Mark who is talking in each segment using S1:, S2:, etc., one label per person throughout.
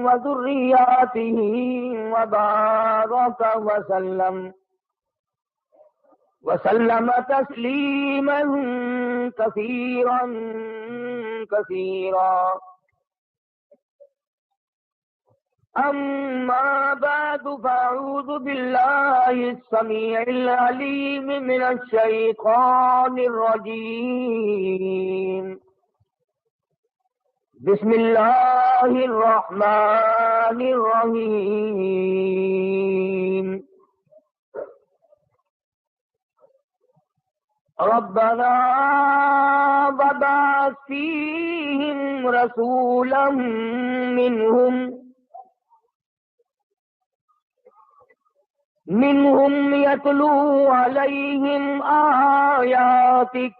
S1: وذرياته وبارك وسلم تسليما كثيرا كثيرا. أما بعد فأعوذ بالله السميع العليم من الشيطان الرجيم. بسم الله الرحمن الرحيم. ربنا وابعث فيهم رسولا منهم يتلو عليهم آياتك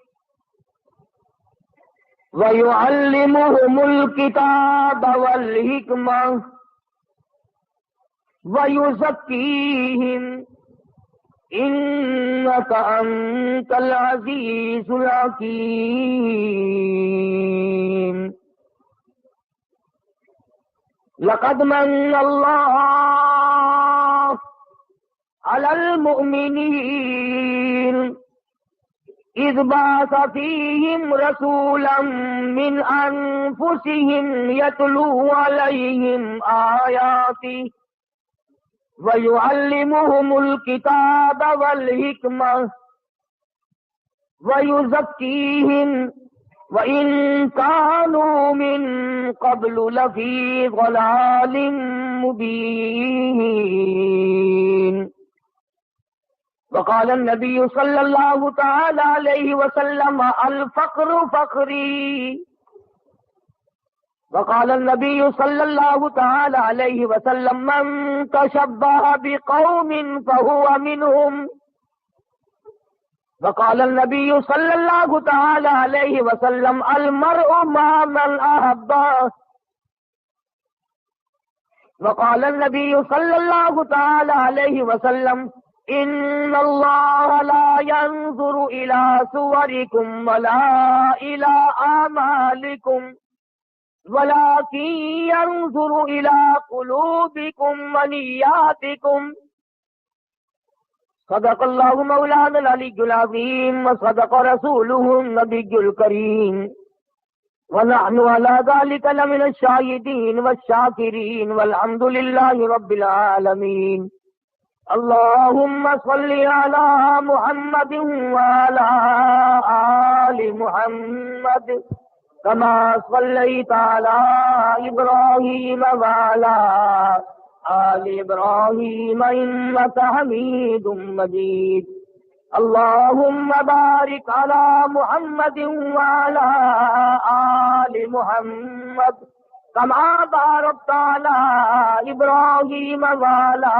S1: ويعلمهم الكتاب والحكمة ويزكيهم إنك أنت العزيز الحكيم. لقد من الله على المؤمنين إذ بعث فيهم رسولا من أنفسهم يتلو عليهم آياته ويعلمهم الكتاب والحكمة ويزكيهم وإن كانوا من قبل لفي ضلال مبين. وقال النبي صلى الله تعالى عليه وسلم الفقر فقري. وقال النبي صلى الله تعالى عليه وسلم من تشبه بقوم فهو منهم. وقال النبي صلى الله تعالى عليه وسلم المرء مع من أحبه. وقال النبي صلى الله تعالى عليه وسلم إن الله لا ينظر إلى صوركم ولا إلى أعمالكم ولكن ينظر إلى قلوبكم ونياتكم. صدق الله مولانا العلي العظيم وصدق رسوله النبي الكريم ونحن على ذلك لمن الشاهدين والشاكرين والحمد لله رب العالمين. اللهم صل على محمد وعلى آل محمد كما صليت على إبراهيم وعلى آل إبراهيم إنك حميد مجيد. اللهم بارك على محمد وعلى آل محمد كما باركت على إبراهيم وعلى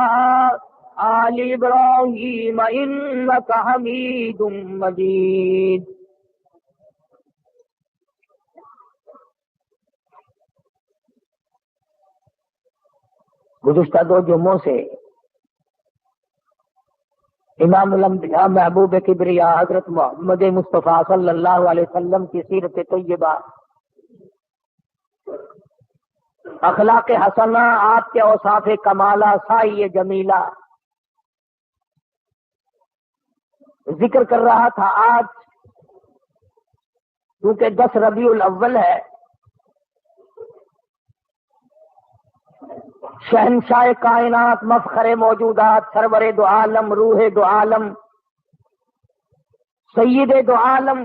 S1: آل إبراهيم إنك حميد مجيد. گزشتہ دو جمعوں سے امام الانبیاء محبوب کبریا حضرت محمد مصطفیٰ صلی اللہ علیہ وسلم کی سیرت طیبہ، اخلاق حسنہ، آپ کے اوصاف کمالہ، سائی جمیلہ ذکر کر رہا تھا. آج کیونکہ 10 ربیع الاول ہے، شہنشاہ کائنات، مفخر موجودات، سرور دو عالم، روح دو عالم، سید دو عالم،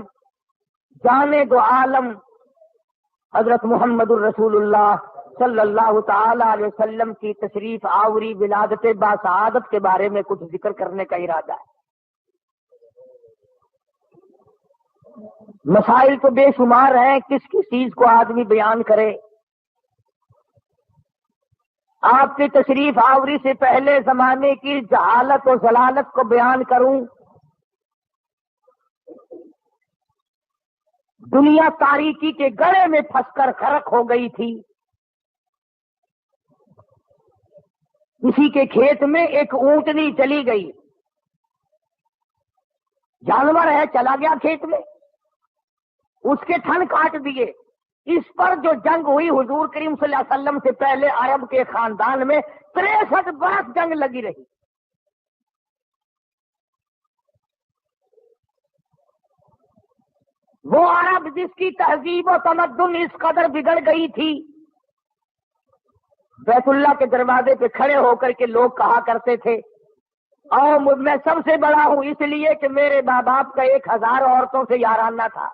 S1: جان دو عالم، حضرت محمد الرسول اللہ صلی اللہ تعالی علیہ وسلم کی تشریف آوری ولادت باسعادت کے بارے میں کچھ ذکر کرنے کا ارادہ ہے. مسائل تو بے شمار ہیں، کس کس چیز کو آدمی بیان کرے. آپ کی تشریف آوری سے پہلے زمانے کی جہالت و ضلالت کو بیان کروں. دنیا تاریکی کے گڑھے میں پھنس کر غرق ہو گئی تھی. کسی کے کھیت میں ایک اونٹنی چلی گئی، جانور ہے چلا گیا کھیت میں، اس کے تھن کاٹ دیے، اس پر جو جنگ ہوئی حضور کریم صلی اللہ علیہ وسلم سے پہلے عرب کے خاندان میں 63 برس جنگ لگی رہی. وہ عرب جس کی تہذیب و تمدن اس قدر بگڑ گئی تھی، بیت اللہ کے دروازے پہ کھڑے ہو کر کے لوگ کہا کرتے تھے اور میں سب سے بڑا ہوں اس لیے کہ میرے ماں باپ کا 1000 عورتوں سے یارانہ تھا.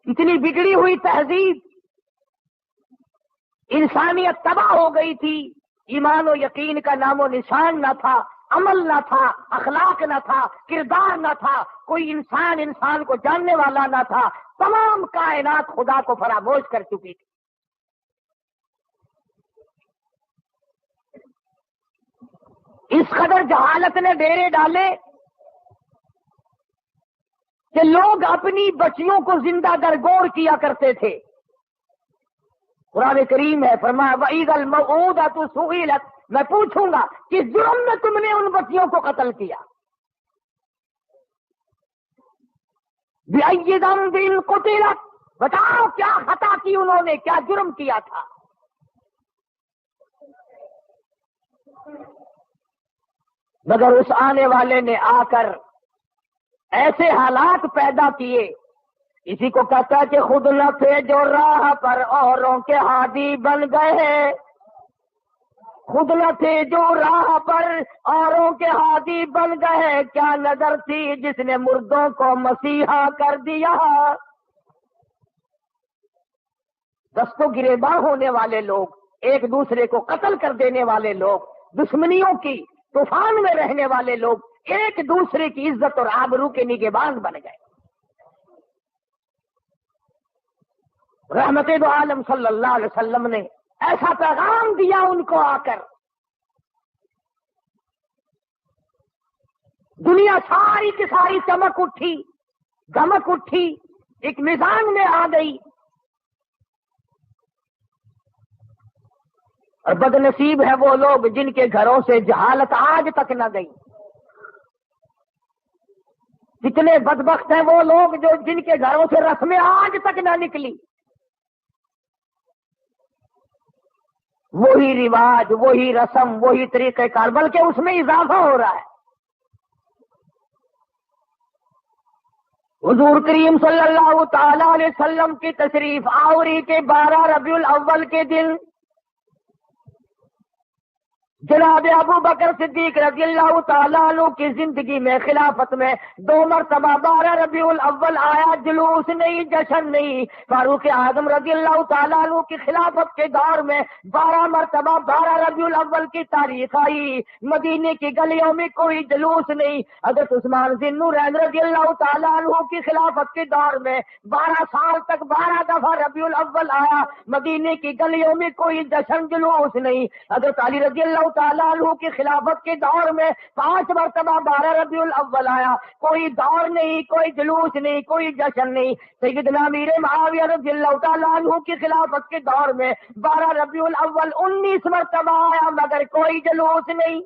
S1: اتنی بگڑی ہوئی تہذیب، انسانیت تباہ ہو گئی تھی، ایمان و یقین کا نام و نشان نہ تھا، عمل نہ تھا، اخلاق نہ تھا، کردار نہ تھا، کوئی انسان کو جاننے والا نہ تھا، تمام کائنات خدا کو فراموش کر چکی تھی. اس قدر جہالت نے ڈیرے ڈالے کہ لوگ اپنی بچیوں کو زندہ درگور کیا کرتے تھے. قرآن کریم ہے، فرمایا وَإِذَا الْمَوْءُودَةُ سُئِلَتْ، میں پوچھوں گا کس جرم میں تم نے ان بچیوں کو قتل کیا. بِأَيِّ ذَنبٍ قُتِلَتْ، بتاؤ کیا خطا کی انہوں نے، کیا جرم کیا تھا. مگر اس آنے والے نے آ کر ایسے حالات پیدا کیے، اسی کو کہتا ہے کہ خود نہ تھے جو راہ پر اوروں کے ہادی بن گئے. خود نہ تھے جو راہ پر اوروں کے ہادی بن گئے، کیا نظر تھی جس نے مردوں کو مسیحا کر دیا. دست و گریباں ہونے والے لوگ، ایک دوسرے کو قتل کر دینے والے لوگ، دشمنیوں کی طوفان میں رہنے والے لوگ ایک دوسرے کی عزت اور آبرو کے نگہبان بن گئے. رحمت دو عالم صلی اللہ علیہ وسلم نے ایسا پیغام دیا ان کو آ کر، دنیا ساری کی ساری چمک اٹھی، دمک اٹھی، ایک میزان میں آ گئی. اور بد نصیب ہے وہ لوگ جن کے گھروں سے جہالت آج تک نہ گئی. کتنے بدبخت ہیں وہ لوگ جو جن کے گھروں سے رسمیں آج تک نہ نکلی. وہی رواج، وہی رسم، وہی طریقہ کار، بلکہ اس میں اضافہ ہو رہا ہے. حضور کریم صلی اللہ تعالی علیہ وسلم کی تشریف آوری کے 12 ربیع الاول کے دن جناب ابو بکر صدیق رضی اللہ تعالیٰ عنہ کی زندگی میں، خلافت میں 2 مرتبہ 12 ربیع الاول آیا، جلوس نہیں، جشن نہیں. فاروق اعظم رضی اللہ تعالیٰ عنہ کی خلافت کے دور میں 12 مرتبہ 12 ربیع الاول کی تاریخ آئی. مدینے کی گلیوں میں کوئی جلوس نہیں. حضرت عثمان ذی النورین رضی اللہ تعالیٰ عنہ کی خلافت کے دور میں 12 سال تک 12 دفعہ ربیع الاول آیا، مدینے کی گلیوں میں کوئی جشن جلوس نہیں. حضرت علی رضی اللہ تعالیٰ عنہ کی خلافت کے دور میں 5 مرتبہ 12 ربیع الاول آیا، کوئی دور نہیں، کوئی جلوس نہیں، کوئی جشن نہیں. سیدنا امیر معاویہ رضی اللہ تعالیٰ عنہ کی خلافت کے دور میں 12 ربیع الاول 19 مرتبہ آیا، مگر کوئی جلوس نہیں.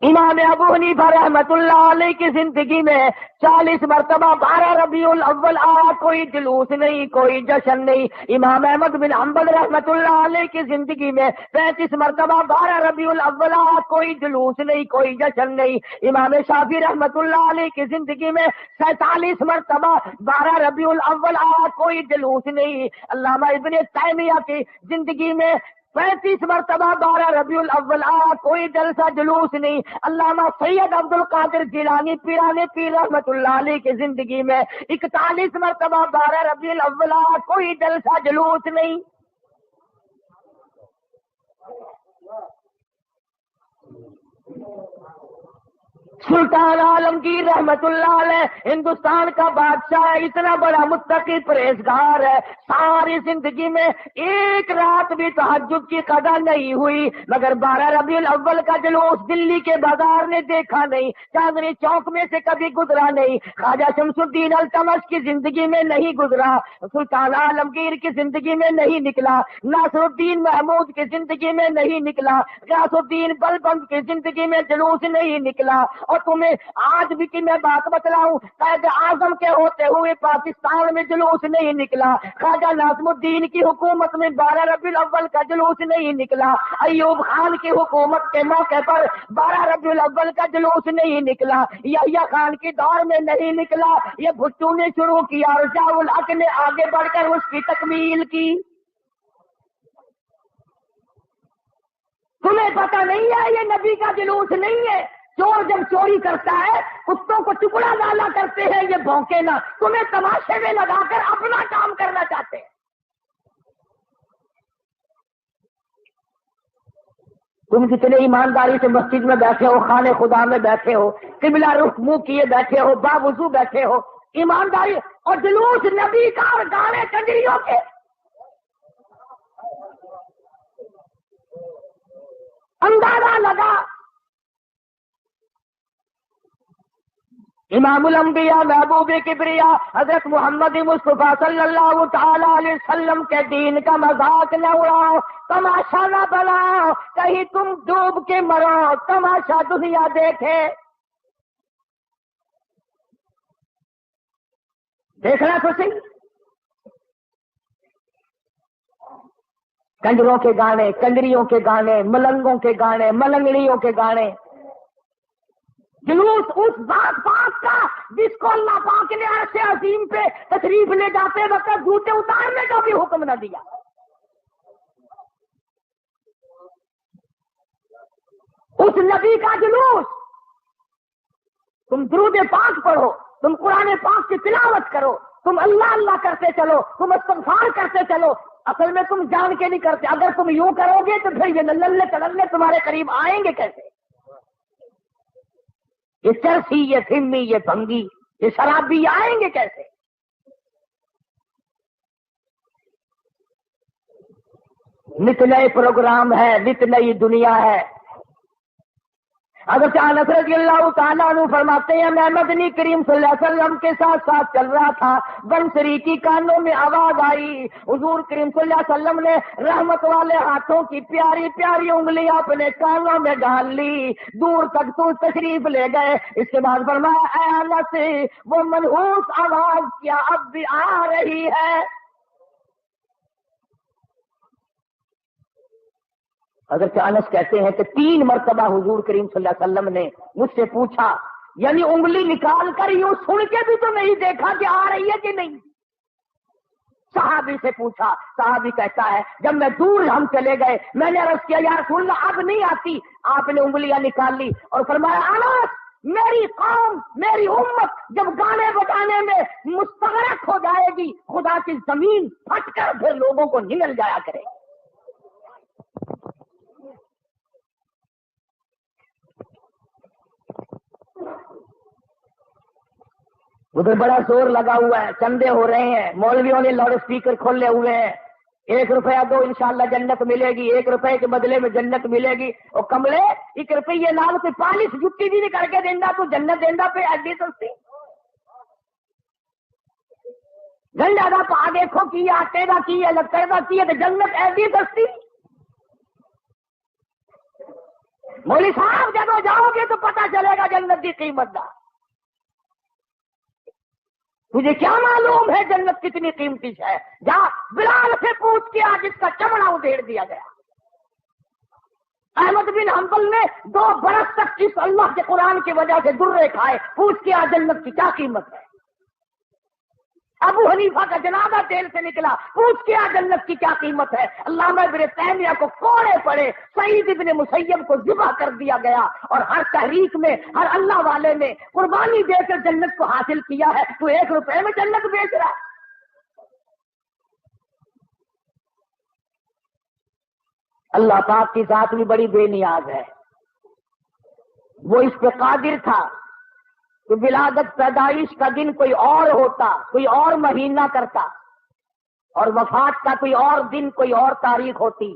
S1: امام ابو حنیفہ رحمت اللہ علیہ کی زندگی میں 40 مرتبہ 12 ربیع الاول آیا، کوئی جلوس نہیں، کوئی جشن نہیں. امام احمد بن حنبل رحمت اللہ علیہ کی زندگی میں 35 مرتبہ 12 ربیع الاول آیا، کوئی جلوس نہیں، کوئی جشن نہیں. امام شافعی رحمت اللہ علیہ کی زندگی میں 47 مرتبہ 12 ربیع الاول آیا، کوئی جلوس نہیں. علامہ ابن تیمیہ کی زندگی میں 35 مرتبہ 12 ربیع الاول آیا، کوئی جلسہ جلوس نہیں. علامہ سید عبد القادر جیلانی پیران پیر رحمت اللہ علیہ کی زندگی میں 41 مرتبہ 12 ربیع الاول آیا، کوئی جلسہ جلوس نہیں. سلطان عالمگیر رحمت اللہ علیہ ہندوستان کا بادشاہ ہے، اتنا بڑا متقی پرہیزگار ہے، ساری زندگی میں ایک رات بھی تہجد کی قضا نہیں ہوئی، مگر 12 ربیع الاول کا جلوس دلی کے بازار نے دیکھا نہیں، چاندنی چوک میں سے کبھی گزرا نہیں، خواجہ شمس الدین التمش کی زندگی میں نہیں گزرا، سلطان عالمگیر کی زندگی میں نہیں نکلا، ناصر الدین محمود کی زندگی میں نہیں نکلا، غیاث الدین بلبند کی زندگی میں جلوس نہیں نکلا، اور تمہیں آج بھی کہ میں بات بتلاؤں، قائد اعظم کے ہوتے ہوئے پاکستان میں جلوس نہیں نکلا، خواجہ ناظم الدین کی حکومت میں 12 ربیع الاول کا جلوس نہیں نکلا، ایوب خان کی حکومت کے موقع پر 12 ربیع الاول کا جلوس نہیں نکلا، یحییٰ خان کی دور میں نہیں نکلا، یہ بھٹو نے شروع کیا اور ضیاء الحق نے آگے بڑھ کر اس کی تکمیل کی۔ تمہیں پتہ نہیں ہے یہ نبی کا جلوس نہیں ہے؟ چور جب چوری کرتا ہے کتوں کو ٹکڑا ڈالا کرتے ہیں، یہ بھونکے نہ، تمہیں تماشے میں لگا کر اپنا کام کرنا چاہتے ہیں۔ تم جتنے ایمانداری سے مسجد میں بیٹھے ہو، خانے خدا میں بیٹھے ہو، قبلہ رخ منہ کیے بیٹھے ہو، باوضو بیٹھے ہو، ایمانداری، اور جلوس نبی کا اور گانے کنجریوں کے، اندازہ لگا۔ امام الانبیاء محبوب کبریا حضرت محمد مصطفیٰ صلی اللہ تعالی علیہ وسلم کے دین کا مذاق نہ اڑاؤ، تماشا نہ بناؤ، کہیں تم ڈوب کے مرو، تماشا دنیا دیکھے۔ دیکھنا تو صحیح، کنجروں کے گانے، کنجریوں کے گانے، ملنگوں کے گانے، ملنگڑیوں کے گانے، جلوس اس ذات پاک کا جس کو اللہ پاک نے عرش عظیم پہ تشریف لے جاتے وقت جوتے اتارنے کا بھی حکم نہ دیا۔ اس نبی کا جلوس، تم درود پاک پڑھو، تم قرآن پاک کی تلاوت کرو، تم اللہ اللہ کرتے چلو، تم استغفار کرتے چلو، اصل میں تم جان کے نہیں کرتے۔ اگر تم یوں کرو گے تو پھر یہ نلے تللے تمہارے قریب آئیں گے کیسے؟ یہ چرسی، یہ فمی، یہ بھنگی، یہ شرابی آئیں گے کیسے؟ نت نئے پروگرام ہے، نت نئی دنیا ہے۔ حضرت انس رضی اللہ تعالیٰ عنہ فرماتے ہیں میں مدنی کریم صلی اللہ علیہ وسلم کے ساتھ ساتھ چل رہا تھا، بنسری کی کانوں میں آواز آئی، حضور کریم صلی اللہ علیہ وسلم نے رحمت والے ہاتھوں کی پیاری پیاری انگلیاں اپنے کانوں میں ڈال لی، دور تک تو تشریف لے گئے۔ اس کے بعد فرمایا اے انس، وہ منحوس آواز کیا اب بھی آ رہی ہے؟ حضرت انس کہتے ہیں کہ 3 مرتبہ حضور کریم صلی اللہ علیہ وسلم نے مجھ سے پوچھا، یعنی انگلی نکال کر یوں سن کے بھی تو نہیں دیکھا کہ آ رہی ہے کہ نہیں۔ صحابی سے پوچھا، صحابی کہتا ہے جب میں دور ہم چلے گئے میں نے عرض کیا یا رسول اللہ اب نہیں آتی، آپ نے انگلیاں نکال لی اور فرمایا انس، میری قوم، میری امت جب گانے بجانے میں مستغرق ہو جائے گی، خدا کی زمین پھٹ کر پھر لوگوں کو نگل جایا کرے۔ ادھر بڑا زور لگا ہوا ہے، چندے ہو رہے ہیں، مولویوں نے لاؤڈ اسپیکر کھولے ہوئے ہیں، 1 روپیہ دو انشاءاللہ جنت ملے گی، 1 روپے کے بدلے میں جنت ملے گی۔ اور کملے 1 روپیے نال کوئی پالش جتی بھی نہیں کر کے دینا تو جنت دینا پہ ایڈی سستی گنڈا کا پا دیکھو کی آٹے کا کی ہے، لکڑ کا کی ہے، تو جنت ایڈی سستی۔ مولوی صاحب جب جاؤ گے تو پتہ چلے گا جنت کی قیمت کا۔ تجھے کیا معلوم ہے جنت کتنی قیمتی ہے؟ جا بلال سے پوچھ کے جس کا چمڑا ادھیڑ دیا گیا۔ احمد بن حنبل نے 2 برس تک اس اللہ کے قرآن کی وجہ سے درے کھائے، پوچھ کے جنت کی کیا قیمت ہے۔ ابو حنیفہ کا جنازہ جیل سے نکلا، پوچھ کے جنت کی کیا قیمت ہے۔ علامہ ابن تیمیہ کو کوڑے پڑے، سعید ابن مسیب کو ذبح کر دیا گیا، اور ہر تحریک میں ہر اللہ والے نے قربانی دے کر جنت کو حاصل کیا ہے، تو 1 روپے میں جنت بیچ رہا۔ اللہ پاک کی ذات بھی بڑی بے نیاز ہے، وہ اس پہ قادر تھا کہ ولادت پیدائش کا دن کوئی اور ہوتا، کوئی اور مہینہ کرتا، اور وفات کا کوئی اور دن، کوئی اور تاریخ ہوتی.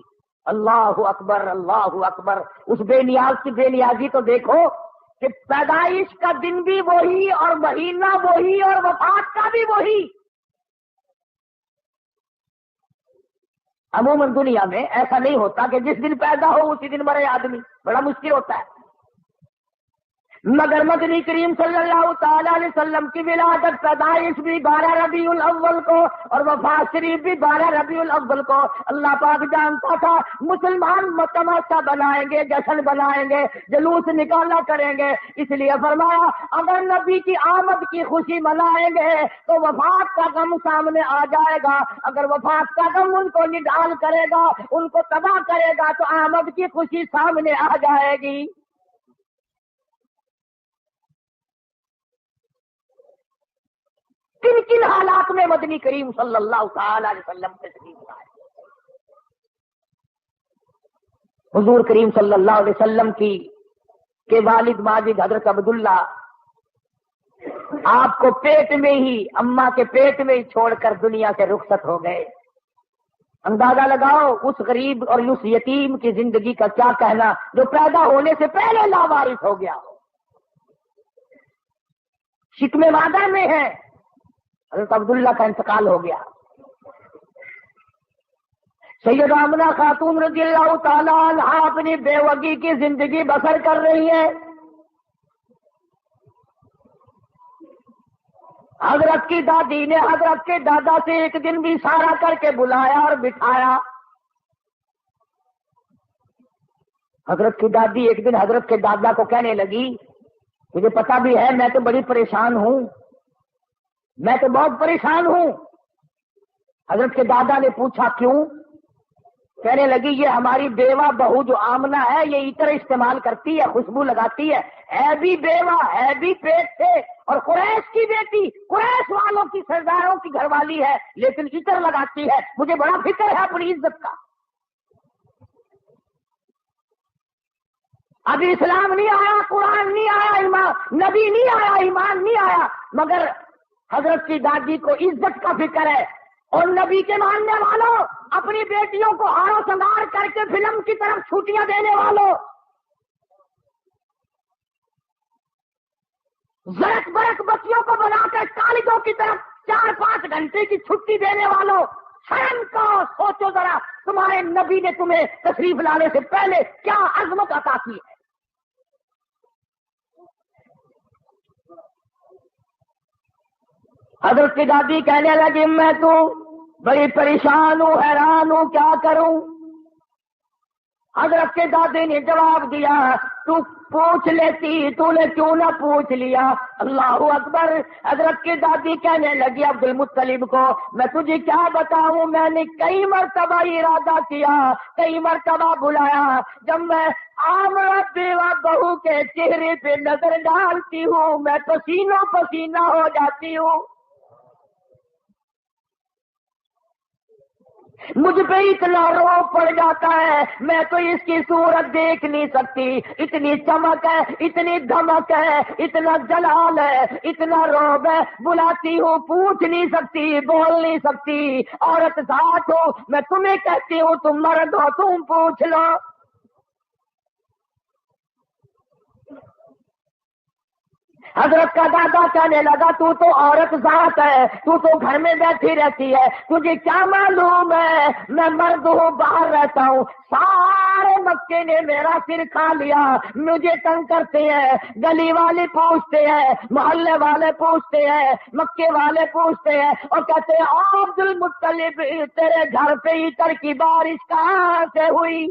S1: اللہ اکبر، اللہ اکبر. اس بے نیاز کی بے نیازی تو دیکھو کہ پیدائش کا دن بھی وہی اور مہینہ وہی اور وفات کا بھی وہی. عموماً دنیا میں ایسا نہیں ہوتا کہ جس دن پیدا ہو اسی دن مرے آدمی، بڑا مشکل ہوتا ہے. مگر مدنی کریم صلی اللہ تعالی علیہ وسلم کی ولادت پیدائش بھی 12 ربیع الاول کو اور وفات شریف بھی 12 ربیع الاول کو. اللہ پاک جانتا تھا مسلمان تماشا بنائیں گے، جشن بنائیں گے، جلوس نکالا کریں گے، اس لیے فرمایا اگر نبی کی آمد کی خوشی منائیں گے تو وفات کا غم سامنے آ جائے گا. اگر وفات کا غم ان کو نڈال کرے گا، ان کو تباہ کرے گا، تو آمد کی خوشی سامنے آ جائے گی. کن کن حالات میں مدنی کریم صلی اللہ تعالی علیہ وسلم تشریف لائے. حضور کریم صلی اللہ علیہ وسلم کے والد ماجد حضرت عبداللہ آپ کو پیٹ میں ہی، اماں کے پیٹ میں ہی چھوڑ کر دنیا سے رخصت ہو گئے. اندازہ لگاؤ اس غریب اور اس یتیم کی زندگی کا کیا کہنا جو پیدا ہونے سے پہلے لاوارث ہو گیا. شکم مادر میں ہے، حضرت عبداللہ کا انتقال ہو گیا. سیدہ آمنہ خاتون رضی اللہ تعالیٰ عنہ اپنی بیوگی کی زندگی بسر کر رہی ہے. حضرت کی دادی نے حضرت کے دادا سے ایک دن بھی اشارہ کر کے بلایا اور بٹھایا. حضرت کی دادی ایک دن حضرت کے دادا کو کہنے لگی مجھے پتا بھی ہے میں تو بڑی پریشان ہوں، میں تو بہت پریشان ہوں. حضرت کے دادا نے پوچھا کیوں؟ کہنے لگی یہ ہماری بیوہ بہو جو آمنہ ہے یہ عطر استعمال کرتی ہے، خوشبو لگاتی ہے بھی بیوہ، ہے بھی پیٹ سے، اور قریش کی بیٹی، قریش والوں کی سرداروں کی گھر والی ہے، لیکن عطر لگاتی ہے، مجھے بڑا فکر ہے اپنی عزت کا. ابھی اسلام نہیں آیا، قرآن نہیں آیا، ایمان نبی نہیں آیا، ایمان نہیں آیا، مگر حضرت کی دادی کو عزت کا فکر ہے. اور نبی کے ماننے والوں، اپنی بیٹیوں کو ہار و سنگار کر کے فلم کی طرف چھٹیاں دینے والوں، زرک برک بچیوں کو بنا کر کالجوں کی طرف 4-5 گھنٹے کی چھٹی دینے والوں، شرم کا سوچو ذرا تمہارے نبی نے تمہیں تشریف لانے سے پہلے کیا عظمت عطا کی ہے. حضرت کی دادی کہنے لگی میں تو بڑی پریشان ہوں، حیران ہوں، کیا کروں. حضرت کے دادی نے جواب دیا تو پوچھ لیتی، تو نے کیوں نہ پوچھ لیا. اللہ اکبر. حضرت کی دادی کہنے لگی عبد المطلب کو میں تجھے کیا بتاؤں، میں نے کئی مرتبہ ارادہ کیا، کئی مرتبہ بلایا، جب میں آمنہ بیوہ بہو کے چہرے پہ نظر ڈالتی ہوں میں پسینوں پسینہ ہو جاتی ہوں. مجھ پہ اتنا روب پڑ جاتا ہے، میں تو اس کی صورت دیکھ نہیں سکتی، اتنی چمک ہے، اتنی دھمک ہے، اتنا جلال ہے، اتنا روب ہے، بلاتی ہوں پوچھ نہیں سکتی، بول نہیں سکتی، عورت ذات ہو، میں تمہیں کہتی ہوں تم مرد ہو، تم پوچھ لو. حضرت کا دادا کہنے لگا تو عورت ذات ہے، تو گھر میں بیٹھی رہتی ہے، تجھے کیا معلوم ہے میں مرد ہوں، باہر رہتا ہوں. سارے مکے نے میرا سر کھا لیا، مجھے تنگ کرتے ہیں، گلی والے پوچھتے ہیں، محلے والے پوچھتے ہیں، مکے والے پوچھتے ہیں اور کہتے ہیں عبد المطلب تیرے گھر پہ عطر کی بارش کہاں سے ہوئی.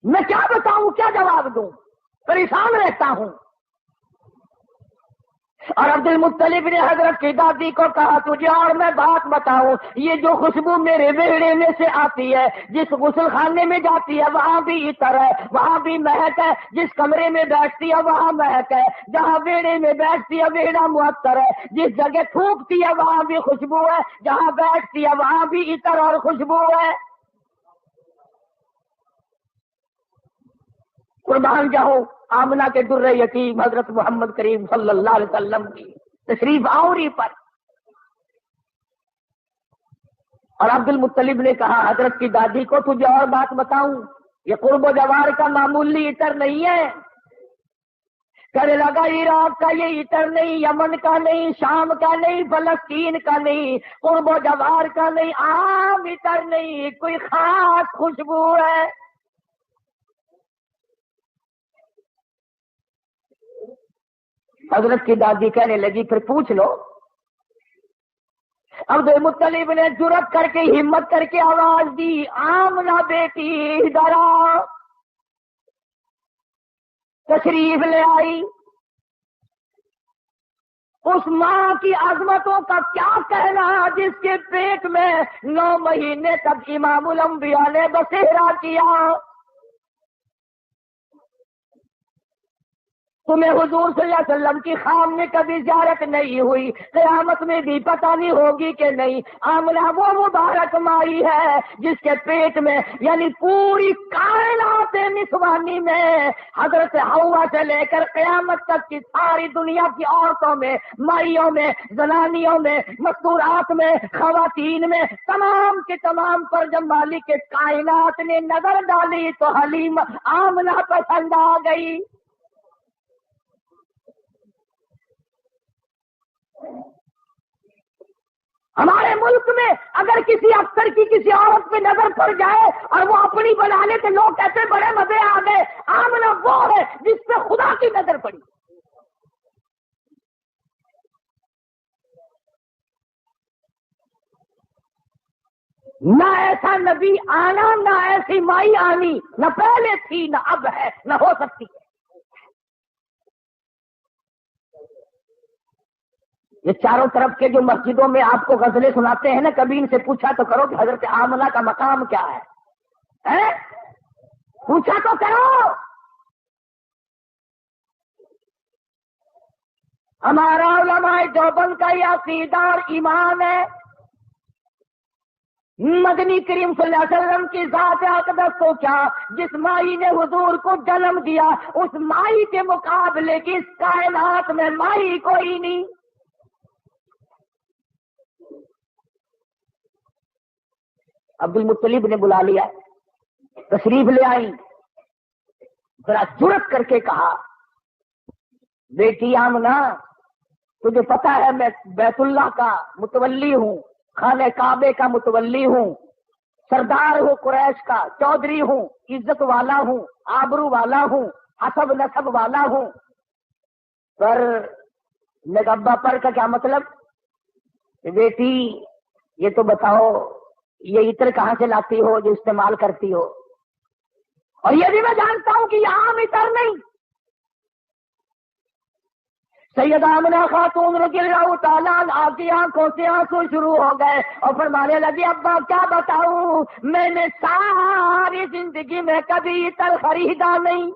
S1: میں کیا بتاؤں، کیا جواب دوں، پریشان رہتا ہوں. اور عبد المطلب نے حضرت کی دادی کو کہا تجھے اور میں بات بتاؤں، یہ جو خوشبو میرے ویڑے میں سے آتی ہے، جس غسل خانے میں جاتی ہے وہاں بھی عطر ہے، وہاں بھی مہک ہے، جس کمرے میں بیٹھتی ہے وہاں مہک ہے، جہاں ویڑے میں بیٹھتی ہے ویڑا معطر ہے، جس جگہ تھوکتی ہے وہاں بھی خوشبو ہے، جہاں بیٹھتی ہے وہاں بھی عطر اور خوشبو ہے. قربان جاؤ آمنہ کے در یتیم حضرت محمد کریم صلی اللہ علیہ وسلم کی تشریف آوری پر. اور عبد المطلب نے کہا حضرت کی دادی کو تجھے اور بات بتاؤں، یہ قرب و جوار کا معمولی عطر نہیں ہے. کہنے لگا عراق کا یہ عطر نہیں، یمن کا نہیں، شام کا نہیں، فلسطین کا نہیں، قرب و جوار کا نہیں، عام عطر نہیں، کوئی خاص خوشبو ہے. حضرت کی دادی کہنے لگی پھر پوچھ لو. عبد المطلب نے جرأت کر کے ہمت کر کے آواز دی، آمنہ بیٹی ادھر آ. تشریف لے آئی. اس ماں کی عظمتوں کا کیا کہنا جس کے پیٹ میں 9 مہینے تک امام الانبیاء نے بسیرا کیا. تمہیں حضور صلی اللہ علیہ وسلم کی خام میں کبھی زیارت نہیں ہوئی، قیامت میں بھی پتہ نہیں ہوگی کہ نہیں. آمنہ وہ مبارک مائی ہے جس کے پیٹ میں یعنی پوری کائنات نسوانی میں حضرت حوا سے لے کر قیامت تک کی ساری دنیا کی عورتوں میں، مائیوں میں، زنانیوں میں، مستورات میں، خواتین میں، تمام کے تمام پر جب مالک کے کائنات نے نظر ڈالی تو حلیم آمنہ پسند آ گئی. ہمارے ملک میں اگر کسی افسر کی کسی عورت پہ نظر پڑ جائے اور وہ اپنی بنا لے تو لوگ کہتے بڑے مزے آ گئے. آمنہ وہ ہے جس پہ خدا کی نظر پڑی. نہ ایسا نبی آنا، نہ ایسی مائی آنی، نہ پہلے تھی، نہ اب ہے، نہ ہو سکتی ہے. یہ چاروں طرف کے جو مسجدوں میں آپ کو غزلیں سناتے ہیں نا، کبھی ان سے پوچھا تو کرو کہ حضرت آمنہ کا مقام کیا ہے؟ پوچھا تو کرو. ہمارا علماء دیوبند کا یہ عقیدہ اور ایمان ہے. مدنی کریم صلی اللہ علیہ وسلم کی ذات اقدس کو کیا، جس مائی نے حضور کو جنم دیا اس مائی کے مقابلے کی اس کائنات میں مائی کوئی نہیں. عبد المطلب نے بلا لیا، تشریف لے آئی. ذرا جرأت کر کے کہا بیٹی آمنہ تجھے پتا ہے میں بیت اللہ کا متولی ہوں، خانہ کعبے کا متولی ہوں، سردار ہوں قریش کا، چودھری ہوں، عزت والا ہوں، آبرو والا ہوں، حسب نسب والا ہوں. پر نگبا پر کا کیا مطلب؟ بیٹی یہ تو بتاؤ یہ عطر کہاں سے لاتی ہو جو استعمال کرتی ہو؟ اور یہ بھی میں جانتا ہوں کہ یہ عام عطر نہیں. سیدہ آمنہ خاتون رضی اللہ تعالیٰ عنہا کی آنکھوں سے آنسو شروع ہو گئے اور فرمانے لگی ابا کیا بتاؤں، میں نے ساری زندگی میں کبھی عطر خریدا نہیں،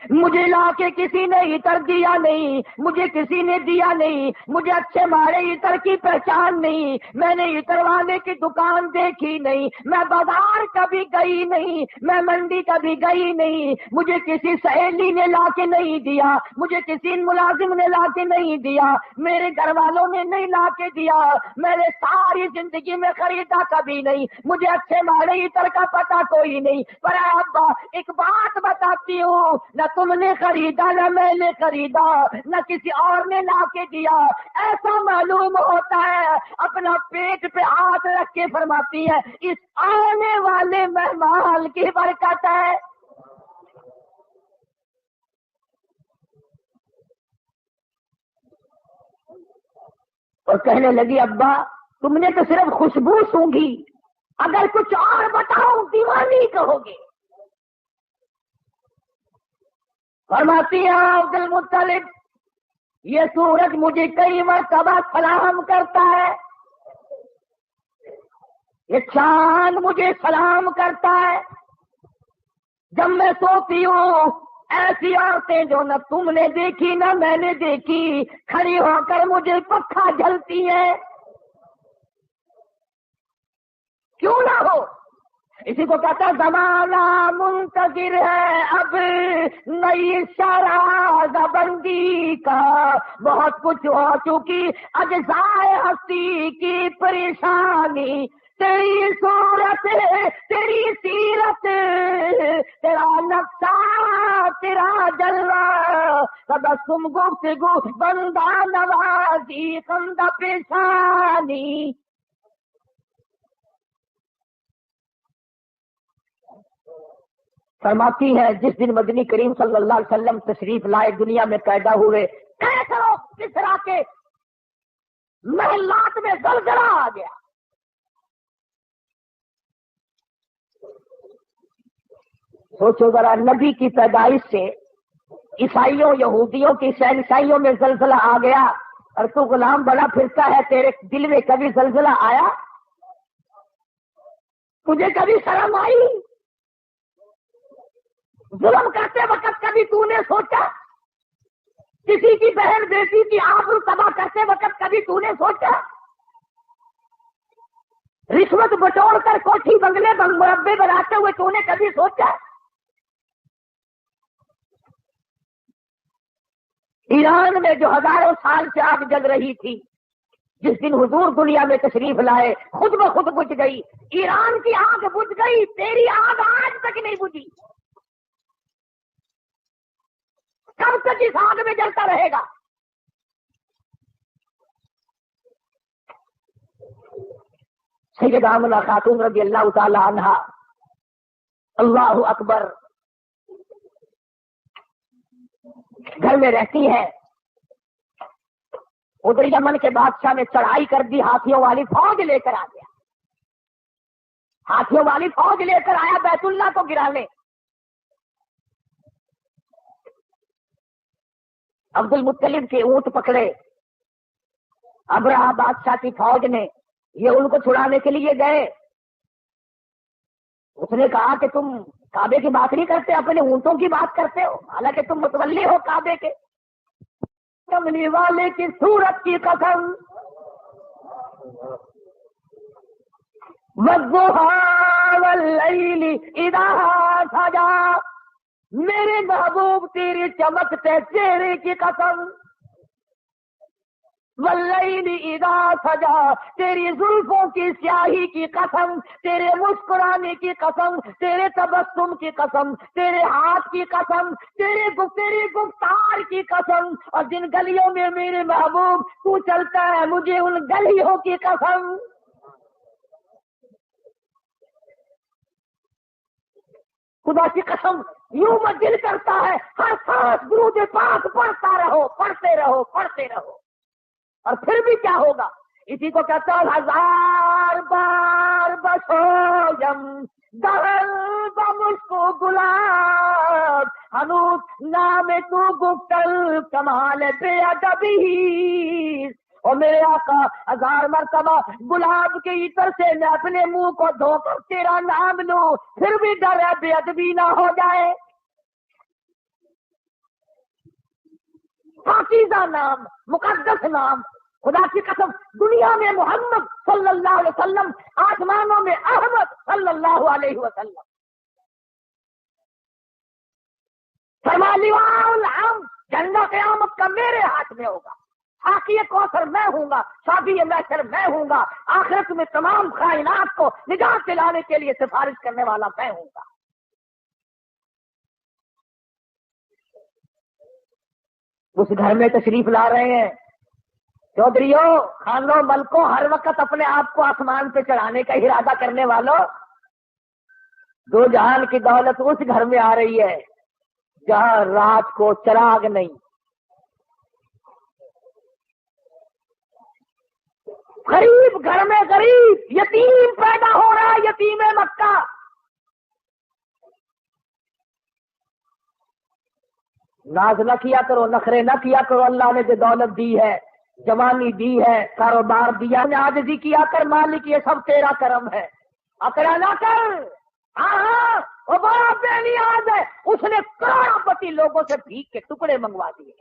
S1: مجھے لا کے کسی نے عطر دیا نہیں، مجھے کسی نے دیا نہیں، مجھے اچھے مارے عطر کی پہچان نہیں، میں نے عطر والے کی دکان دیکھی نہیں، میں بازار کبھی گئی نہیں، میں منڈی کبھی گئی نہیں، مجھے کسی سہیلی نے لا کے نہیں دیا، مجھے کسی ملازم نے لا کے نہیں دیا، میرے گھر والوں نے نہیں لا کے دیا، میں نے ساری زندگی میں خریدا کبھی نہیں، مجھے اچھے مارے عطر کا پتہ کوئی نہیں. پر ابا ایک بات بتاتی ہوں، نہ تم نے خریدا، نہ میں نے خریدا، نہ کسی اور نے لا کے دیا. ایسا معلوم ہوتا ہے اپنا پیٹ پہ ہاتھ رکھ کے فرماتی ہے اس آنے والے مہمان کی برکت ہے. اور کہنے لگی ابا تم نے تو صرف خوشبو سونگھی، اگر کچھ اور بتاؤ دیوانی کہو گے. فرماتی ہے عبد المطلب یہ سورج مجھے کئی مرتبہ سلام کرتا ہے، یہ چاند مجھے سلام کرتا ہے، جب میں سوتی ہوں ایسی عورتیں جو نہ تم نے دیکھی نہ میں نے دیکھی کھڑی ہو کر مجھے پکھا جھلتی ہیں. کیوں نہ ہو اسی کو کہتا ہے زمانہ منتظر ہے اب نئی شرح بندی کا، بہت کچھ ہو چکی اجزائے ہستی کی پریشانی، تیری صورت تیری سیرت تیرا نقشہ تیرا جلوہ، تبسم گفتگو بندہ نوازی خندہ پیشانی۔ فرماتی ہے جس دن مدنی کریم صلی اللہ علیہ وسلم تشریف لائے، دنیا میں پیدا ہوئے، کسرا کے محلات میں زلزلہ آ گیا۔ سوچو ذرا، نبی کی پیدائش سے عیسائیوں یہودیوں کی شہنشاہیوں میں زلزلہ آ گیا، اور تو غلام بنا پھرتا ہے، تیرے دل میں کبھی زلزلہ آیا؟ تجھے کبھی شرم آئی؟ ظلم کرتے وقت کبھی تو نے سوچا؟ کسی کی بہن بیٹی کی آبرو تباہ کرتے وقت کبھی تو نے سوچا؟ رشوت بٹور کر کوٹھی بنگلے مربے بناتے ہوئے تو نے کبھی سوچا؟ ایران میں جو ہزاروں سال سے آگ جل رہی تھی، جس دن حضور دنیا میں تشریف لائے خود بخود بجھ گئی۔ ایران کی آگ بجھ گئی، تیری آگ آج تک نہیں بجھی۔ کب تک اس آگ میں جلتا رہے گا؟ سیدہ آمنہ خاتون رضی اللہ تعالی عنہا، اللہ اکبر، گھر میں رہتی ہے، ادھر یمن کے بادشاہ نے چڑھائی کر دی، ہاتھیوں والی فوج لے کر آ گیا، ہاتھیوں والی فوج لے کر آیا بیت اللہ کو گرانے۔ عبد المطلب کے اونٹ پکڑے ابرہہ بادشاہ کی فوج نے، یہ ان کو چھڑانے کے لیے گئے۔ اس نے کہا کہ تم کعبے کی بات نہیں کرتے، اپنے اونٹوں کی بات کرتے ہو، حالانکہ تم متولی ہو کعبے کے۔ کملی والے کی صورت کی قسم، والضحیٰ واللیل اذا سجا، میرے محبوب تیرے چمکتے چہرے کی قسم، واللیل اذا سجا، تیری زلفوں کی سیاہی کی قسم، تیرے مسکرانے کی قسم، تیرے تبسم کی قسم، تیرے ہاتھ کی قسم، تیری گفتار کی قسم، اور جن گلیوں میں میرے محبوب تو چلتا ہے مجھے ان گلیوں کی قسم۔ خدا کی قسم، یوں میں دل کرتا ہے ہر سانس درود پاک پڑھتا رہو، پڑھتے رہو، پڑھتے رہو، اور پھر بھی کیا ہوگا؟ اسی کو کہتا ہے ہزار بار بسویم دہل بمشکو گلاب، ہنوز نام تو گفتل کمال بے ادبی، اور میرے آقا ہزار مرتبہ گلاب کے عطر سے میں اپنے منہ کو دھو کر تیرا نام لوں، پھر بھی ڈر ہے بے ادبی نہ ہو جائے۔ پاکیزہ نام، مقدس نام، خدا کی قسم، دنیا میں محمد صلی اللہ علیہ وسلم، آسمانوں میں احمد صلی اللہ علیہ وسلم۔ فرما لواء الحمد، جھنڈا قیامت کا میرے ہاتھ میں ہوگا، ساقی کوثر میں ہوں گا، شافی محشر میں ہوں گا، آخرت میں تمام کائنات کو نجات دلانے کے لیے سفارش کرنے والا میں ہوں گا۔ اس گھر میں تشریف لا رہے ہیں چودھریوں، خانوں، ملکوں، ہر وقت اپنے آپ کو آسمان پہ چڑھانے کا ارادہ کرنے والوں، دو جہان کی دولت اس گھر میں آ رہی ہے جہاں رات کو چراغ نہیں۔ غریب گھر میں غریب یتیم پیدا ہو رہا ہے، یتیم مکہ۔ ناز نہ کیا کرو، نخرے نہ کیا کرو، اللہ نے جو دولت دی ہے، جوانی دی ہے، کاروبار دیا، عاجزی کیا کر، مالک یہ سب تیرا کرم ہے، اکڑا نہ کر۔ ہاں وہ بڑا بے نیاز ہے، اس نے کروڑوں پتی لوگوں سے بھیک کے ٹکڑے منگوا دیے۔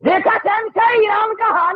S1: دیکھا شہنشاہ ایران کا حال،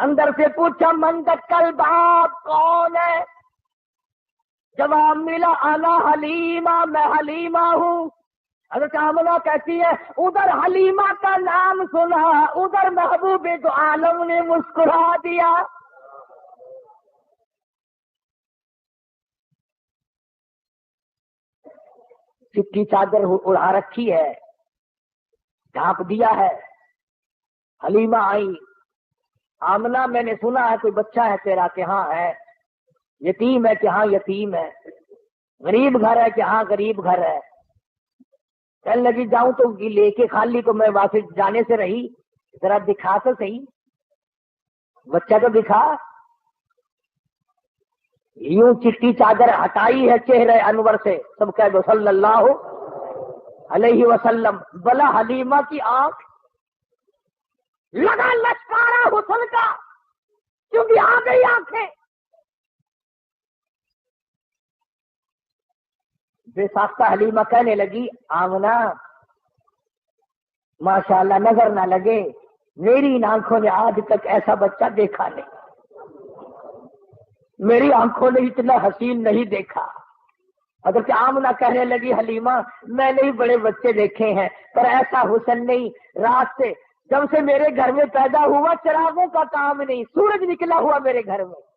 S1: اندر سے پوچھا من دکل باب، کون ہے؟ جواب ملا انا حلیمہ، میں حلیمہ ہوں۔ حضرت آمنہ کہتی ہے ادھر حلیمہ کا نام سنا، ادھر محبوب دو عالم نے مسکرا دیا۔ چٹی چادر اڑا رکھی ہے، ڈھانپ دیا ہے۔ حلیمہ آئی، آمنہ میں نے سنا ہے کوئی بچہ ہے تیرا، کہ ہاں ہے۔ یتیم ہے کہ ہاں یتیم ہے۔ غریب گھر ہے کہ ہاں غریب گھر ہے۔ کہنے لگی جاؤں تو لے کے خالی تو میں واپس جانے سے رہی، ذرا دکھا تو صحیح، بچہ تو دکھا۔ یوں چٹی چادر ہٹائی ہے چہرے انور سے، سب کہہ دو صلی اللہ علیہ وسلم۔ بلا حلیمہ کی آنکھ لگا لشکارا حسن کا، کیونکہ آ گئی آنکھیں۔ بے ساختہ حلیمہ کہنے لگی آمنہ ماشاءاللہ نظر نہ لگے، میری ان آنکھوں نے آج تک ایسا بچہ دیکھا نہیں، میری آنکھوں نے اتنا حسین نہیں دیکھا۔ حضرت آمنہ کہنے لگی حلیمہ میں نے بڑے بچے دیکھے ہیں پر ایسا حسن نہیں۔ رات سے جب سے میرے گھر میں پیدا ہوا چراغوں کا کام نہیں، سورج نکلا ہوا میرے گھر میں۔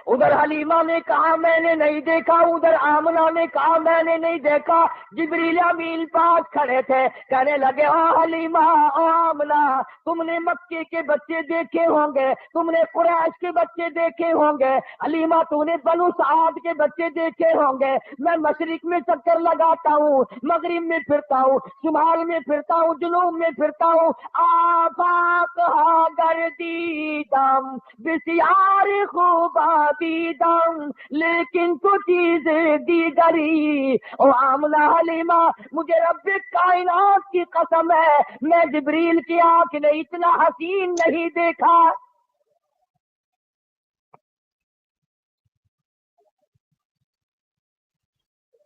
S1: ادھر حلیمہ نے کہا میں نے نہیں دیکھا، ادھر آمنہ نے کہا میں نے نہیں دیکھا۔ جبریل امین پاس کھڑے تھے، کہنے لگے او حلیمہ او آمنہ، تم نے مکے کے بچے دیکھے ہوں گے، تم نے قریش کے بچے دیکھے ہوں گے، حلیمہ تو نے بنو سعد کے بچے دیکھے ہوں گے۔ میں مشرق میں چکر لگاتا ہوں، مغرب میں پھرتا ہوں، شمال میں پھرتا ہوں، جنوب میں پھرتا ہوں، آفاق ہاں گردیدم بسیار خوبا دیدم لیکن تو چیز دیگری۔ او آمنہ حلیمہ مجھے رب کائنات کی قسم ہے میں جبریل کی آنکھ نے اتنا حسین نہیں دیکھا۔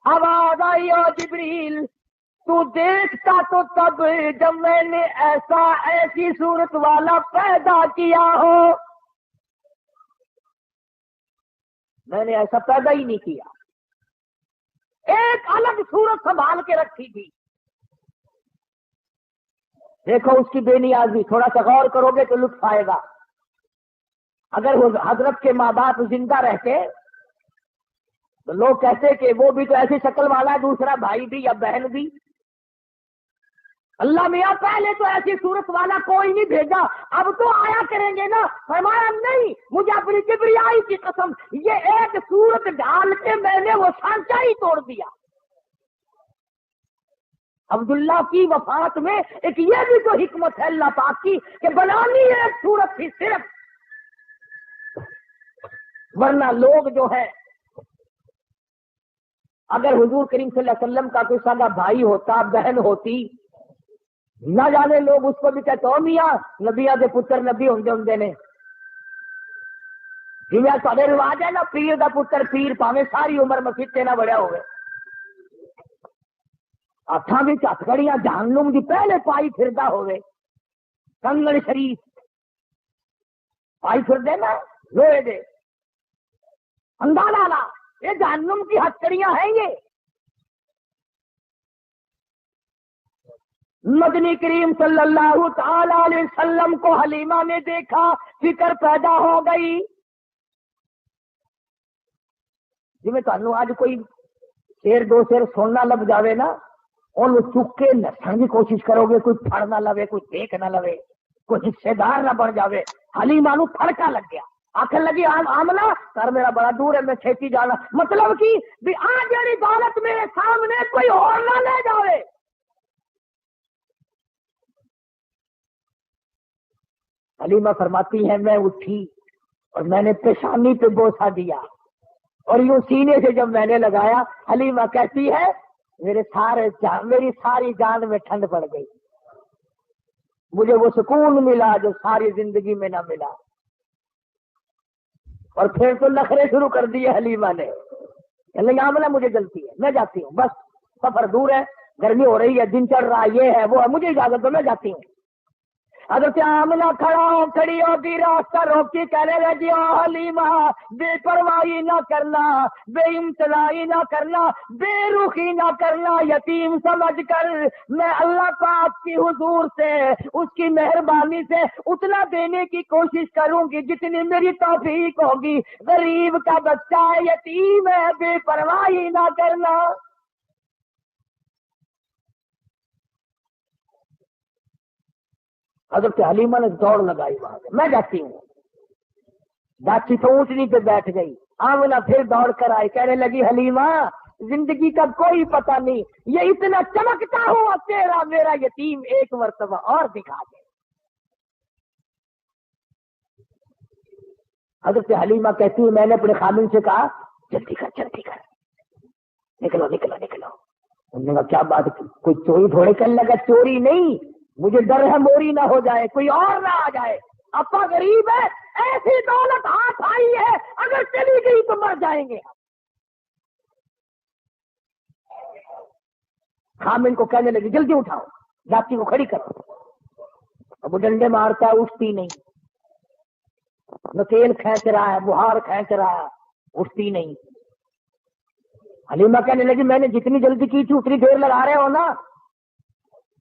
S1: آواز آئی او جبریل تو دیکھتا تو تب جب میں نے ایسی صورت والا پیدا کیا ہو، میں نے ایسا پیدا ہی نہیں کیا، ایک الگ صورت سنبھال کے رکھی تھی۔ دیکھو اس کی بے نیازی، تھوڑا سا غور کرو گے تو لطف آئے گا۔ اگر وہ حضرت کے ماں باپ زندہ رہتے تو لوگ کہتے کہ وہ بھی تو ایسی شکل والا ہے، دوسرا بھائی بھی یا بہن بھی۔ اللہ میاں پہلے تو ایسی صورت والا کوئی نہیں بھیجا، اب تو آیا کریں گے نا۔ فرمایا نہیں، مجھے اپنی کبریائی کی قسم یہ ایک صورت ڈال کے میں نے وہ سانچہ ہی توڑ دیا۔ عبداللہ کی وفات میں ایک یہ بھی تو حکمت ہے اللہ پاک کی کہ بنانی ہے ایک صورت تھی صرف، ورنہ لوگ جو ہے اگر حضور کریم صلی اللہ علیہ وسلم کا کوئی سگا بھائی ہوتا، بہن ہوتی، نہ جانے لوگ اس کو بھی کہتے ہو میاں نبیاں دے پتر نبی ہوندے نے، جی میں تھوڑے رواج ہے نا پیر دا پتر پیر پاویں ساری عمر مسیتے نہ بڑھیا ہوئے، ہاتھاں وچ ہتھکڑیاں جہنم دی پہلے پائی پھردا ہوئے، کنگن شریف پائی پھردے نا لوہے دے، اندازہ لا یہ جہنم کی ہتھکڑیاں ہیں۔ یہ مدنی کریم صلی اللہ تعالی علیہ وسلم کو حلیمہ نے دیکھا، فکر پیدا ہو گئی۔ جی میں تمہیں آج کوئی شیر دو شیر سننا لگ جاوے نا، ان چک کے نسن کی کوشش کرو گے، کوئی پھڑ نہ لوے، کوئی دیکھ نہ لوے، کوئی حصے دار نہ بن جاوے۔ حلیمہ نو پھڑکا لگ گیا، آخر لگی آمنہ سر میرا بڑا دور ہے، میں چھیتی جانا، مطلب کی بھی آج میری دولت میرے سامنے کوئی اور نہ لے جاوے۔ حلیمہ فرماتی ہے میں اٹھی اور میں نے پیشانی پہ بوسہ دیا اور یوں سینے سے جب میں نے لگایا، حلیمہ کہتی ہے میری ساری جان میں ٹھنڈ پڑ گئی، مجھے وہ سکون ملا جو ساری زندگی میں نہ ملا۔ اور پھر تو نخرے شروع کر دیے حلیمہ نے، آمنہ مجھے جلتی ہے میں جاتی ہوں، بس سفر دور ہے، گرمی ہو رہی ہے، دن چڑھ رہا ہے، یہ ہے وہ ہے، مجھے اجازت دو میں جاتی ہوں۔ حضرت آمنہ کھڑی ہوگی راستہ روکی کہنے لگی او حلیمہ بے پرواہی نہ کرنا، بے امتناعی نہ کرنا، بے رخی نہ کرنا، یتیم سمجھ کر میں اللہ پاک کی حضور سے اس کی مہربانی سے اتنا دینے کی کوشش کروں گی جتنی میری توفیق ہوگی، غریب کا بچہ ہے، یتیم ہے، بے پرواہی نہ کرنا۔ حضرت حلیمہ نے دوڑ لگائی وہاں سے، میں جاتی ہوں، جاتی تو اونٹنی پہ بیٹھ گئی۔ آمنہ پھر دوڑ کر آئی، کہنے لگی حلیمہ زندگی کا کوئی پتہ نہیں، یہ اتنا چمکتا ہوا چہرہ میرا یتیم ایک مرتبہ اور دکھا دے۔ حضرت حلیمہ کہتی ہے میں نے اپنے خامن سے کہا جلدی کر جلدی کر، نکلو نکلو نکلو۔ انہوں نے کہا کیا بات، کوئی چوری تھوڑے کرنے لگا؟ چوری نہیں، مجھے ڈر ہے موری نہ ہو جائے، کوئی اور نہ آ جائے، اپا غریب ہے، ایسی دولت ہاتھ آئی ہے اگر چلی گئی تو مر جائیں گے۔ خامن کو کہنے لگی جلدی اٹھاؤ، جاتی کو کھڑی کرو۔ اب وہ ڈنڈے مارتا ہے، اٹھتی نہیں، نکیل کھینچ رہا ہے، بہار کھینچ رہا ہے، اٹھتی نہیں۔ حلیمہ کہنے لگی میں نے جتنی جلدی کی تھی اتنی دیر لگا رہے ہو نا۔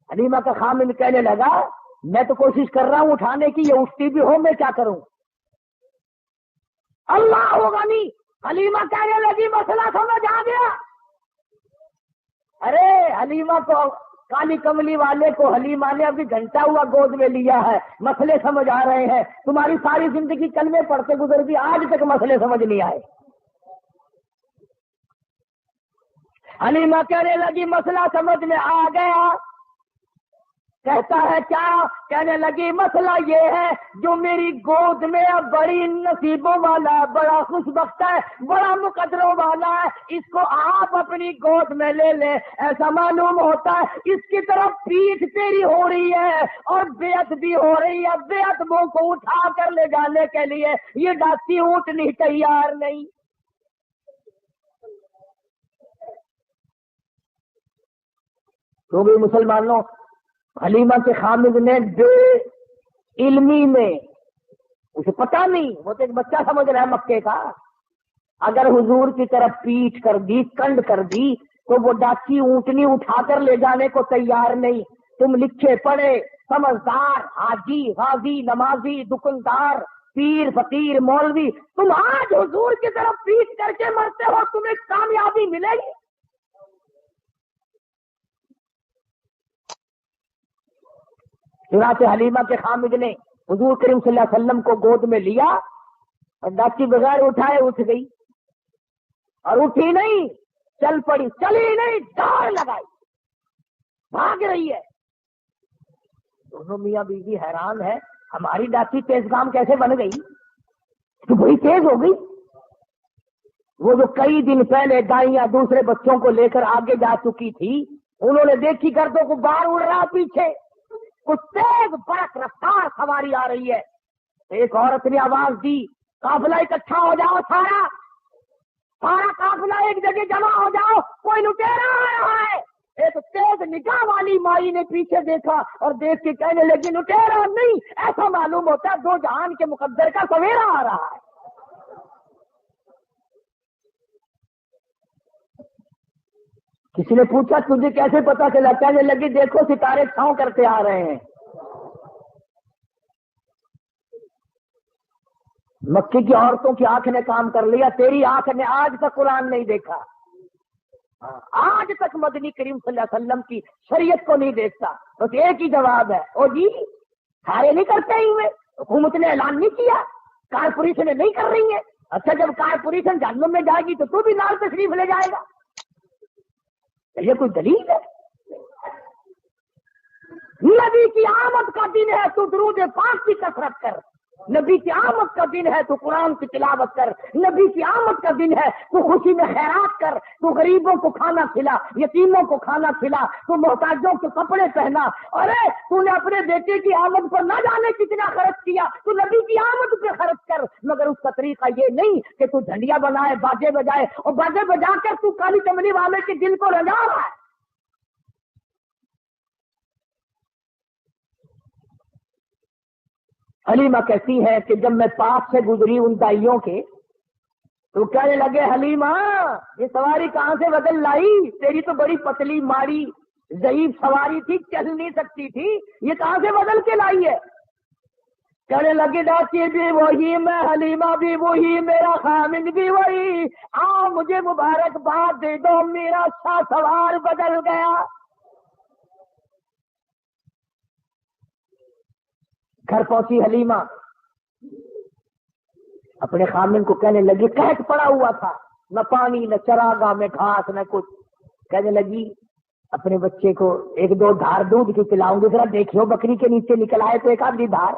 S1: حلیمہ کا خامن کہنے لگا میں تو کوشش کر رہا ہوں اٹھانے کی، یہ اٹھتی بھی ہو، میں کیا کروں؟ اللہ ہوگا نہیں۔ حلیمہ کہنے لگی مسئلہ سمجھ آ گیا۔ ارے حلیمہ کو، کالی کملی والے کو حلیمہ نے ابھی گھنٹہ ہوا گود میں لیا ہے، مسئلے سمجھ آ رہے ہیں۔ تمہاری ساری زندگی کلمے پڑھتے گزر گئی، آج تک مسئلے سمجھ نہیں آئے۔ حلیمہ کہنے لگی مسئلہ سمجھ میں آ گیا۔ کہتا ہے کیا؟ کہنے لگی مسئلہ یہ ہے جو میری گود میں بڑی نصیبوں والا ہے، بڑا خوش بخت ہے، بڑا مقدروں والا ہے، اس کو آپ اپنی گود میں لے لیں۔ ایسا معلوم ہوتا ہے اس کی طرف پیٹھ تیری ہو رہی ہے اور بیعت بھی ہو رہی ہے، بیعت منہ کو اٹھا کر لے جانے کے لیے یہ ڈاکٹی اونٹنی تیار نہیں۔ تو بھی مسلمانوں، حلیمہ کے خامد نے بے علمی میں، اسے پتا نہیں، وہ تو ایک بچہ سمجھ رہا ہے مکے کا، اگر حضور کی طرف پیٹ کر دی، کنڈ کر دی تو وہ ڈاکی اونٹنی اٹھا کر لے جانے کو تیار نہیں۔ تم لکھے پڑھے سمجھدار حاجی غازی نمازی دکاندار پیر فقیر مولوی، تم آج حضور کی طرف پیٹ کر کے مرتے ہو، تمہیں کامیابی ملے گی؟ چنانچہ حلیمہ کے خامد نے حضور کریم صلی اللہ علیہ وسلم کو گود میں لیا اور ڈاکی بغیر اٹھائے اٹھ گئی، اور اٹھی نہیں، چل پڑی، چلی نہیں، دوڑ لگائی، بھاگ رہی ہے۔ دونوں میاں بیوی حیران ہے، ہماری ڈاکی تیز کام کیسے بن گئی؟ تو بڑی تیز ہو گئی۔ وہ جو کئی دن پہلے دائیاں دوسرے بچوں کو لے کر آگے جا چکی تھی، انہوں نے دیکھی گردوں کو باہر اڑ رہا پیچھے، کچھ تیز برق رفتار سواری آ رہی ہے۔ ایک عورت نے آواز دی قافلہ اکٹھا ہو جاؤ، سارا قافلہ ایک جگہ جمع ہو جاؤ، کوئی لٹیرا آ رہا ہے۔ ایک تیز نگاہ والی مائی نے پیچھے دیکھا اور دیکھ کے کہنے لگی لٹیرا نہیں، ایسا معلوم ہوتا ہے دو جہان کے مقدر کا سویرا آ رہا ہے۔ کسی نے پوچھا تجھے کیسے پتا چلا؟ کہنے لگی دیکھو ستارے چھاؤں کرتے آ رہے ہیں۔ مکی کی عورتوں کی آنکھ نے کام کر لیا، تیری آنکھ نے آج تک قرآن نہیں دیکھا، آج تک مدنی کریم صلی اللہ علیہ وسلم کی شریعت کو نہیں دیکھتا۔ بس ایک ہی جواب ہے، او جی سارے نہیں کرتے ہی ہوئے، حکومت نے اعلان نہیں کیا، کارپوریشنیں نہیں کر رہی ہیں۔ اچھا جب کارپوریشن جہنم میں جائے گی تو بھی نال تشریف لے جائے گا؟ یہ کوئی دلیل ہے؟ نبی کی آمد کا دن ہے تو درود پاک کی کثرت کر، نبی کی آمد کا دن ہے تو قرآن کی تلاوت کر، نبی کی آمد کا دن ہے تو خوشی میں خیرات کر، تو غریبوں کو کھانا کھلا، یتیموں کو کھانا کھلا، تو محتاجوں کو کپڑے پہنا۔ ارے تو نے اپنے بیٹے کی آمد پر نہ جانے کتنا خرچ کیا، تو نبی کی آمد پہ خرچ کر، مگر اس کا طریقہ یہ نہیں کہ تو جھنڈیاں بنائے، باجے بجائے، اور باجے بجا کر تو کالی چمڑی والے کے دل کو رجا رہا ہے۔ حلیمہ کہتی ہے کہ جب میں پاس سے گزری ان دائیوں کے تو کہنے لگے حلیمہ یہ سواری کہاں سے بدل لائی؟ تیری تو بڑی پتلی ماری ضعیف سواری تھی، چل نہیں سکتی تھی، یہ کہاں سے بدل کے لائی ہے؟ کہنے لگے ڈاچی بھی وہی، میں حلیمہ بھی وہی، میرا خامد بھی وہی، آؤ مجھے مبارکباد دے دو، میرا سوار بدل گیا۔ گھر پہنچی حلیمہ، اپنے خامد کو کہنے لگی قحط پڑا ہوا تھا، نہ پانی نہ چراگاہ میں گھاس نہ کچھ، کہنے لگی اپنے بچے کو ایک دو دھار دودھ کی پلاؤں گی، ذرا دیکھو بکری کے نیچے نکل آئے تو ایک آدھی دھار۔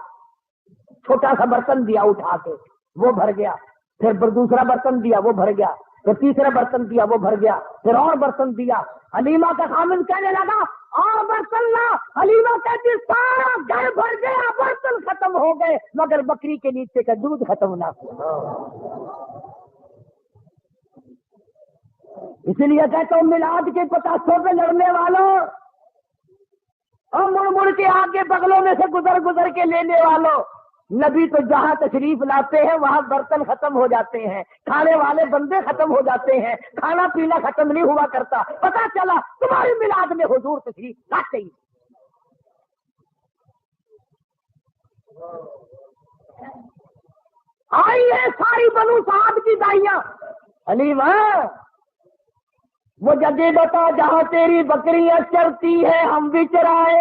S1: چھوٹا سا برتن دیا اٹھا کے، وہ بھر گیا، پھر دوسرا برتن دیا وہ بھر گیا، پھر تیسرا برتن دیا وہ بھر گیا، پھر اور برتن دیا۔ حلیمہ کا خامد کہنے لگا اور برتن لا، حلیمہ کہتی سارا گھر بھر گیا، برتن ختم ہو گئے مگر بکری کے نیچے کا دودھ ختم نہ ہوا۔ اسی لیے کہتا ہوں میلاد کے پتاسوں پہ لڑنے والوں اور مڑ مڑ کے آگے بغلوں میں سے گزر گزر کے لینے والوں، نبی تو جہاں تشریف لاتے ہیں وہاں برتن ختم ہو جاتے ہیں، کھانے والے بندے ختم ہو جاتے ہیں، کھانا پینا ختم نہیں ہوا کرتا۔ پتا چلا تمہاری میلاد میں حضور تشریف لاتے ہی۔ آئی ہے ساری بنو سعد کی دائیاں، حلیمہ وہ جگہ بتا جہاں تیری بکریاں چرتی ہیں ہم بھی چرائے،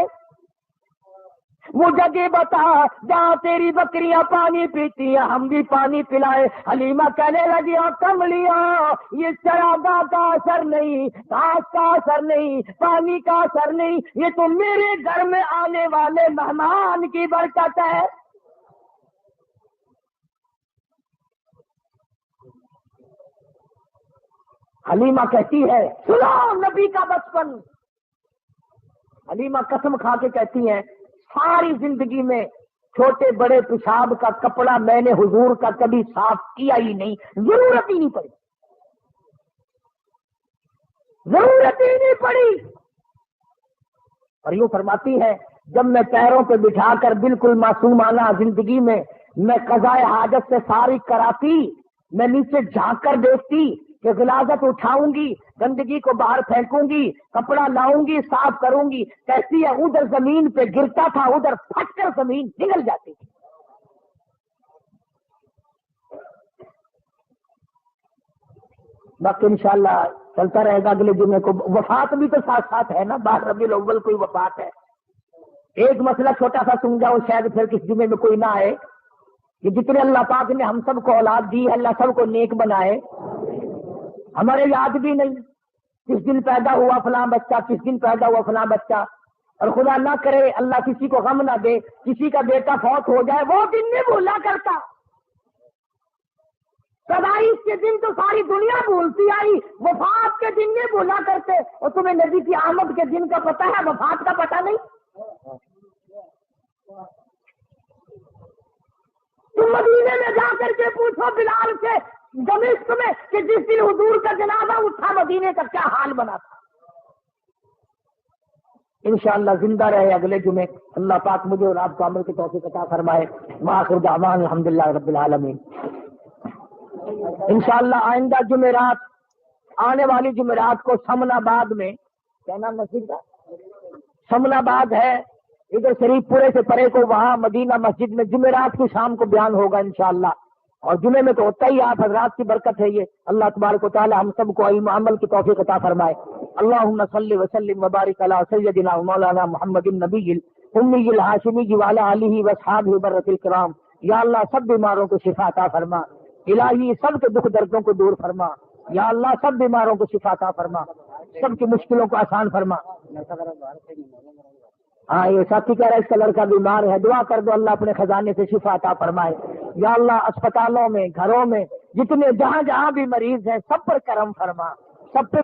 S1: وہ جگہ بتا جہاں تیری بکریاں پانی پیتی ہیں ہم بھی پانی پلائے۔ حلیمہ کہنے لگی کملیاں یہ چراگاہ کا اثر نہیں، گھاس کا اثر نہیں، پانی کا اثر نہیں، یہ تو میرے گھر میں آنے والے مہمان کی برکت ہے۔ حلیمہ کہتی ہے سنو نبی کا بچپن، حلیمہ قسم کھا کے کہتی ہیں ساری زندگی میں چھوٹے بڑے پیشاب کا کپڑا میں نے حضور کا کبھی صاف کیا ہی نہیں، ضرورت ہی نہیں پڑی، ضرورت ہی نہیں پڑی۔ اور یوں فرماتی ہے جب میں پیروں پہ بٹھا کر بالکل معصومانہ زندگی میں قضائے حاجت سے فارغ کراتی، میں نیچے جھانک کر دیکھتی کہ غلاظت اٹھاؤں گی، گندگی کو باہر پھینکوں گی، کپڑا لاؤں گی، صاف کروں گی، کہتی ہے ادھر زمین پہ گرتا تھا، ادھر پھٹ کر زمین نگل جاتی تھی۔ باقی انشاءاللہ چلتا رہے گا اگلے جمعے کو۔ وفات بھی تو ساتھ ساتھ ہے نا، 12 ربیع الاول کوئی وفات ہے۔ ایک مسئلہ چھوٹا سا سمجھاؤ، شاید پھر کس جمعے میں کوئی نہ آئے، کہ جتنے اللہ پاک نے ہم سب کو اولاد دی ہے اللہ سب کو نیک بنائے۔ ہمارے یاد بھی نہیں کس دن پیدا ہوا فلاں بچہ، کس دن پیدا ہوا فلاں بچہ، اور خدا نہ کرے اللہ کسی کو غم نہ دے کسی کا بیٹا فوت ہو جائے، وہ دن نہیں بھولا کرتا۔ پیدائش کے دن تو ساری دنیا بھولتی آئی، وفات کے دن نہیں بھولا کرتے۔ اور تمہیں نبی کی آمد کے دن کا پتہ ہے، وفات کا پتہ نہیں؟ تم مدینے میں جا کر کے پوچھو بلال سے دمشق میں کہ جس دن حضور کا جنازہ اٹھا مدینے کا کیا حال بنا تھا۔ انشاءاللہ زندہ رہے اگلے جمعے، اللہ پاک مجھے اور آپ کو عمل کی توفیق عطا فرمائے۔ وآخر دعوانا الحمدللہ رب العالمین۔ انشاءاللہ آئندہ جمعرات، آنے والی جمعرات کو سمن آباد میں، کیا نام مسجد کا؟ سمن آباد ہے ادھر شریف پورے سے پرے کو، وہاں مدینہ مسجد میں جمعرات کی شام کو بیان ہوگا انشاءاللہ۔ اور جمعے میں تو ہوتا ہی آپ حضرات کی برکت ہے یہ، اللہ تبارک و تعالی ہم سب کو علم عمل کی توفیق عطا فرمائے۔ اللہم صلی وسلم وبارک علی سیدنا مولانا محمد النبی الامی الہاشمی وعلی آلہ واصحابہ برۃ الکرام۔ یا اللہ سب بیماروں کو شفا عطا فرما، الہی سب کے دکھ دردوں کو دور فرما، یا اللہ سب بیماروں کو شفا عطا فرما، سب کی مشکلوں کو آسان فرما۔ ہاں یہ ساتھی کہہ رہا ہے اس کا لڑکا بیمار ہے، دعا کر دو اللہ اپنے خزانے سے شفا عطا فرمائے۔ یا اللہ اسپتالوں میں، گھروں میں جتنے جہاں جہاں بھی مریض ہیں سب پر کرم فرما، سب پہ